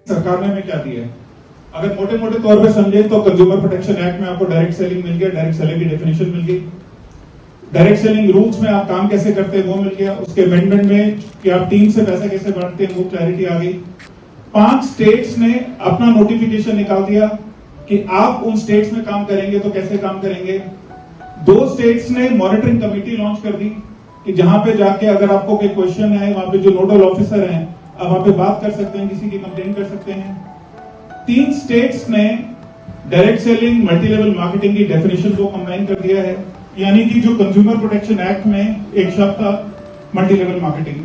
सरकार ने हमें क्या दिया है? अगर मोटे मोटे तौर पे समझे तो कंज्यूमर प्रोटेक्शन एक्ट में आपको डायरेक्ट सेलिंग मिल गया, डायरेक्ट सेलिंग की डेफिनेशन मिल गई, डायरेक्ट सेलिंग रूल्स में आप काम कैसे करते हैं वो मिल गया, उसके अमेंडमेंट में कि आप टीम से पैसा कैसे बांटते हैं वो क्लैरिटी आ गई। 5 स्टेट्स ने अपना नोटिफिकेशन निकाल दिया कि आप उन स्टेट्स में काम करेंगे तो कैसे काम करेंगे। 2 स्टेट्स ने मॉनिटरिंग कमेटी लॉन्च कर दी कि जहां पे जाके अगर आपको कोई क्वेश्चन है, वहां पे जो नोडल ऑफिसर हैं आप वहां पे बात कर सकते हैं, किसी की कंप्लेन कर सकते हैं। 3 स्टेट्स ने direct selling multi level marketing की डेफिनेशन को कंबाइन कर दिया है, यानी कि जो कंज्यूमर प्रोटेक्शन एक्ट में एक शब्द था multi level marketing,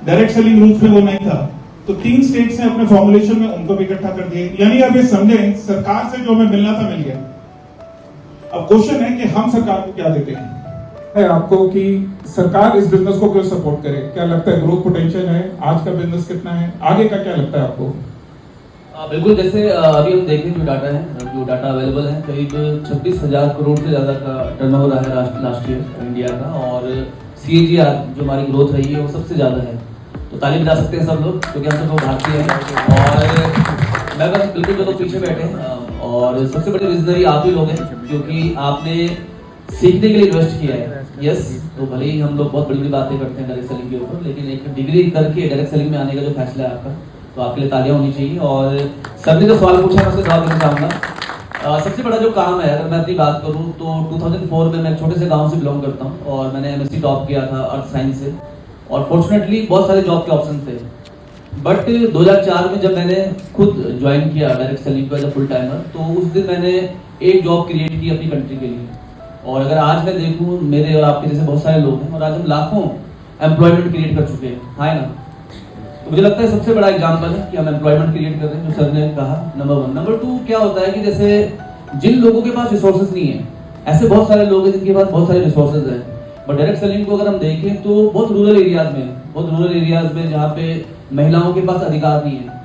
direct selling rules में वो नहीं था। तो 3 स्टेट्स ने अपने फॉर्मुलेशन में उनको भी इकट्ठा कर दिए, यानी आप ये समझें सरकार से जो हमें मिलना था मिल गया। अब क्वेश्चन है कि हम सरकार को क्या देते हैं आपको कि सरकार इस बिजनेस को क्यों सपोर्ट करे? क्या लगता है ग्रोथ पोटेंशियल है? आज का बिजनेस कितना है? आगे का क्या लगता है आपको? बिल्कुल, जैसे अभी हम देखें जो डाटा अवेलेबल है, करीब 26,000 करोड़ से ज़्यादा का टर्नओवर रहा है लास्ट ईयर इंडिया का, और CAGR जो हमारी ग्रोथ रही है वो सबसे ज़्यादा है। तो ताली बजा सकते हैं सब लोग, क्योंकि हम सब लोग भारतीय हैं। और मैं बस बिल्कुल जो लोग पीछे बैठे हैं, और सबसे बड़े विजनरी आप ही लोग हैं, क्योंकि आपने सीखने के लिए इन्वेस्ट किया है। यस, तो भले ही हम लोग बहुत बड़ी बड़ी बातें करते हैं डायरेक्ट सेलिंग के ऊपर, लेकिन एक डिग्री करके डायरेक्ट सेलिंग में आने का जो फैसला है आपका, तो आपके लिए तालियां होनी चाहिए। और सर ने जो सवाल पूछा मैं उसका जवाब देना चाहूँगा। सबसे बड़ा जो काम है, अगर मैं अपनी बात करूँ तो 2004 में मैं एक छोटे से गाँव से बिलोंग करता हूँ, और मैंने MSc टॉप किया था अर्थ साइंस से, और फॉर्चुनेटली बहुत सारे जॉब के ऑप्शन थे। बट 2004 में जब मैंने खुद ज्वाइन किया डायरेक्ट सेलिंग को एज अ फुल टाइमर, तो उस दिन मैंने एक जॉब क्रिएट की अपनी कंट्री के लिए। और अगर आज मैं देखूं, मेरे और आपके जैसे बहुत सारे लोग हैं, और आज हम लाखों एम्प्लॉयमेंट क्रिएट कर चुके हैं, है ना। तो मुझे लगता है सबसे बड़ा एग्जांपल है कि हम एम्प्लॉयमेंट क्रिएट कर रहे हैं, जो सर ने कहा, नंबर 1। नंबर 2 क्या होता है कि जैसे जिन लोगों के पास रिसोर्सेज नहीं है, ऐसे बहुत सारे लोग हैं जिनके पास बहुत सारे रिसोर्सेज हैं, बट डायरेक्ट सेलिंग को अगर हम देखें तो बहुत रूरल एरियाज में जहाँ पे महिलाओं के पास अधिकार नहीं है,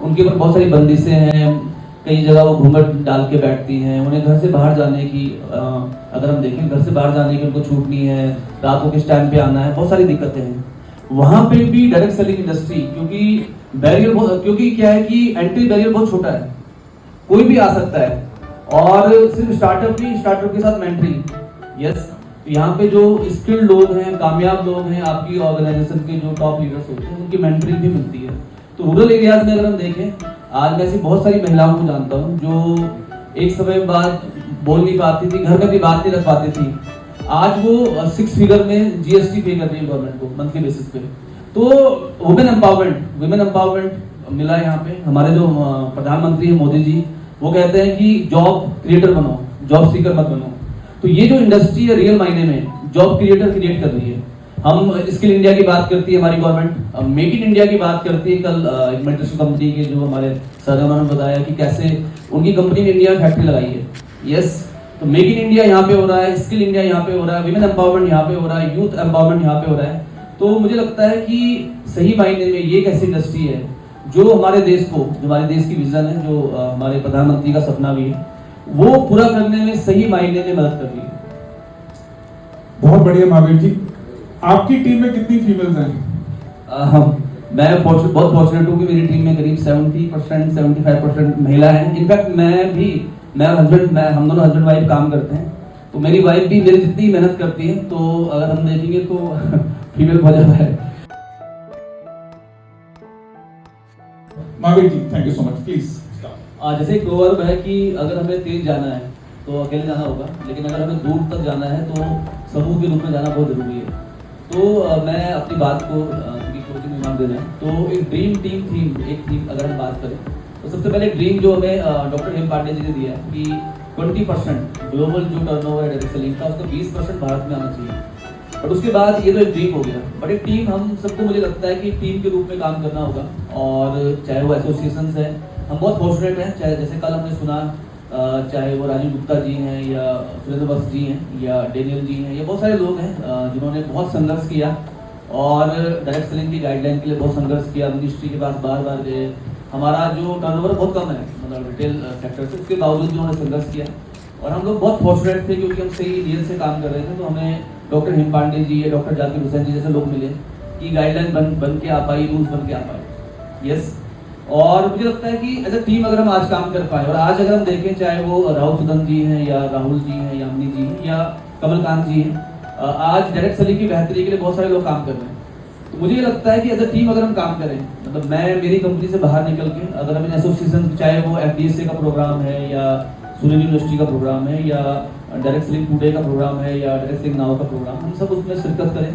उनके ऊपर बहुत सारी बंदिशें हैं, कई जगह वो घूंघट डाल के बैठती हैं, उन्हें घर से बाहर जाने की अगर हम देखें घर से बाहर जाने की उनको छूट नहीं है, रात को किस टाइम पे आना है, बहुत सारी दिक्कतें हैं। वहाँ पे भी डायरेक्ट सेलिंग इंडस्ट्री, क्योंकि क्या है कि एंट्री बैरियर बहुत छोटा है, कोई भी आ सकता है, और सिर्फ स्टार्टअप के साथ मेंटरिंग। यस, यहाँ पे जो स्किल्ड लोग हैं, कामयाब लोग हैं, आपकी ऑर्गेनाइजेशन के जो टॉप लीडर्स होते हैं, उनकी मेंटरिंग भी मिलती है। तो रूरल एरियाज में अगर हम देखें, आज मैं ऐसी बहुत सारी महिलाओं को जानता हूँ जो एक समय बाद बोल नहीं पाती थी, घर में भी बात नहीं रख पाती थी, आज वो 6 फिगर में GST पे कर रही है गवर्नमेंट को मंथली बेसिस पे। तो वुमेन एम्पावरमेंट मिला यहाँ पे। हमारे जो प्रधानमंत्री है मोदी जी, वो कहते हैं कि जॉब क्रिएटर बनो, जॉब सीकर मत बनो। तो ये जो इंडस्ट्री है रियल मायने में जॉब क्रिएटर क्रिएट कर रही है। हम स्किल इंडिया की बात करती है हमारी गवर्नमेंट, मेक इन इंडिया की बात करती है। कल एक मेट्रिक्स कंपनी के जो हमारे सर ने बताया कि कैसे उनकी कंपनी ने इंडिया में फैक्ट्री लगाई है। यस, तो मेक इन इंडिया यहाँ पे हो रहा है, स्किल इंडिया यहाँ पे हो रहा है, विमेन एम्पावरमेंट यहाँ पे हो रहा है, यूथ एम्पावरमेंट यहाँ पे हो रहा है। तो मुझे लगता है कि सही मायने में ये एक ऐसी इंडस्ट्री है जो हमारे देश को, जो हमारे देश की विजन है, जो हमारे प्रधानमंत्री का सपना भी है, वो पूरा करने में सही मायने में मदद कर रही है। बहुत बढ़िया महावीर जी। आपकी टीम में कितनी फीमेल्स हैं? मैं बहुत फॉर्चुनेट हूँ कि मेरी टीम में करीब 70% 75% महिला हैं। इनफैक्ट हम दोनों हस्बैंड वाइफ काम करते हैं, तो मेरी वाइफ भी मेरी जितनी मेहनत करती है, तो अगर हम देखेंगे तो फीमेल बहुत ज्यादा है। Mahavir ji, thank you so much. Please. जैसे एक प्रोवर्ब है कि अगर हमें तेज जाना है तो अकेले जाना होगा, लेकिन अगर हमें दूर तक जाना है तो समूह के रूप में जाना बहुत जरूरी है। तो मैं अपनी बात को क्लोजिंग रिमार्क दे रहे हैं, तो एक ड्रीम थीम अगर हम बात करें तो सबसे पहले ड्रीम जो हमें डॉक्टर हेम पांडे जी ने दिया है कि 20% ग्लोबल जो टर्नओवर है डायरेक्ट सेलिंग का, उसका 20% भारत में आना चाहिए। बट उसके बाद ये तो एक ड्रीम हो गया, बट एक टीम, हम सबको मुझे लगता है कि टीम के रूप में काम करना होगा। और चाहे वो एसोसिएशंस है, हम बहुत फॉर्चुनेट हैं, चाहे जैसे कल हमने सुना चाहे वो राजीव गुप्ता जी हैं या सुरेंद्र वत्स जी हैं या डेनियल जी हैं, ये बहुत सारे लोग हैं जिन्होंने बहुत संघर्ष किया और डायरेक्ट सेलिंग की गाइडलाइन के लिए बहुत संघर्ष किया। मिनिस्ट्री के पास बार गए। हमारा जो टर्नओवर बहुत कम है मतलब रिटेल सेक्टर से, उसके बावजूद भी उन्होंने संघर्ष किया। और हम लोग बहुत फॉर्चुनेट थे क्योंकि हम सही नीयत से काम कर रहे थे। तो हमें डॉक्टर हिम पांडे जी या डॉक्टर जाकिर हुसैन जी जैसे लोग मिले कि गाइडलाइन बन के आ पाई, रूल्स बन के आ पाए। यस, और मुझे लगता है कि एज अ टीम अगर हम आज काम कर पाए, और आज अगर हम देखें चाहे वो राहुल सुदन जी हैं या राहुल जी हैं या अमनी जी हैं या कमलकांत जी हैं, आज डायरेक्ट सेलिंग की बेहतरी के लिए बहुत सारे लोग काम कर रहे हैं। तो मुझे ये लगता है कि एज अ टीम अगर हम काम करें, मतलब मैं मेरी कंपनी से बाहर निकल के अगर हम एसोसिएशन, चाहे वो FDSA का प्रोग्राम है या सुनील यूनिवर्सिटी का प्रोग्राम है या डायरेक्ट सेलिंग टुडे का प्रोग्राम है या डायरेक्ट सेलिंग नाउ का प्रोग्राम, हम सब उसमें शिरकत करें,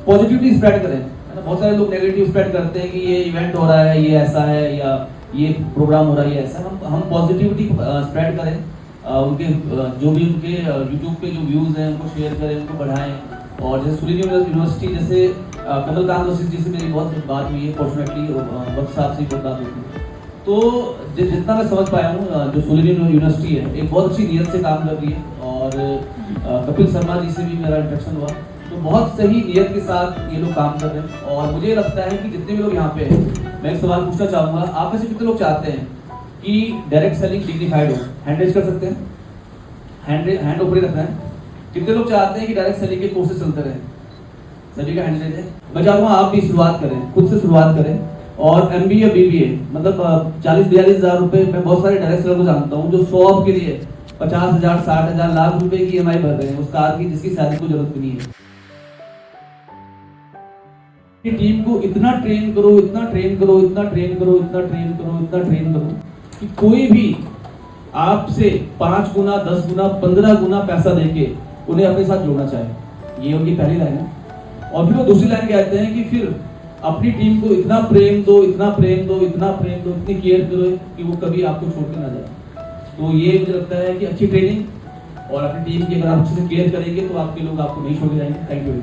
पॉजिटिविटी स्प्रेड करें। बहुत सारे लोग नेगेटिव स्प्रेड करते हैं कि ये इवेंट हो रहा है, ये ऐसा है, या ये प्रोग्राम हो रहा है, ये ऐसा। हम पॉजिटिविटी स्प्रेड करें, उनके जो भी उनके यूट्यूब पे जो व्यूज़ हैं उनको शेयर करें, उनको बढ़ाएं। और जैसे सुनील यूनिवर्सिटी, जैसे कमलकांत वसीफ जी से मेरी बहुत बात हुई है, फॉर्चुनेटली वक्त साहब से बहुत बात हुई थी। तो जितना मैं समझ पाया हूँ, जो सुनील यूनिवर्सिटी है एक बहुत अच्छी नीयत से काम कर रही है, और कपिल शर्मा जी से भी मेरा इंटरेक्शन हुआ, तो बहुत सही नियत के साथ ये लोग काम कर रहे हैं। और मुझे लगता है कि जितने भी लोग यहाँ पे हैं, मैं एक सवाल पूछना चाहूँगा, आप में से कितने लोग चाहते हैं कि डायरेक्ट सेलिंग डिग्निफाइड हो? हैंड रेज कर सकते हैं, हैंड ऊपर ही रखना है। कितने लोग चाहते हैं कि डायरेक्ट सेलिंग के कोर्सेज चलते रहें? सभी का हैंड रेज है। मैं चाहूँगा आप भी शुरुआत करें, खुद से शुरुआत करें। और MBA या BBA मतलब 40-42 हज़ार रुपये, मैं बहुत सारे डायरेक्ट सेलर को जानता हूँ जो 100 के लिए 50,000, 60,000, लाख रुपए की EMI भर रहे हैं उस कार की जिसकी सैलरी को जरूरत भी नहीं है। टीम को इतना ट्रेन करो, इतना ट्रेन करो, इतना ट्रेन करो, इतना ट्रेन करो, इतना ट्रेन करो कि कोई भी आपसे 5 गुना, 10 गुना, 15 गुना पैसा देके उन्हें अपने साथ जोड़ना चाहे। ये उनकी पहली लाइन है। और फिर वो दूसरी लाइन कहते हैं कि फिर अपनी टीम को इतना प्रेम दो, इतना प्रेम दो, इतना प्रेम दो, इतनी केयर करो कि वो कभी आपको छोड़ के ना जाए। तो ये मुझे लगता है कि अच्छी ट्रेनिंग और अपनी टीम की अगर आप अच्छे से केयर करेंगे तो आपके लोग आपको नहीं छोड़ के जाएंगे। Thank you.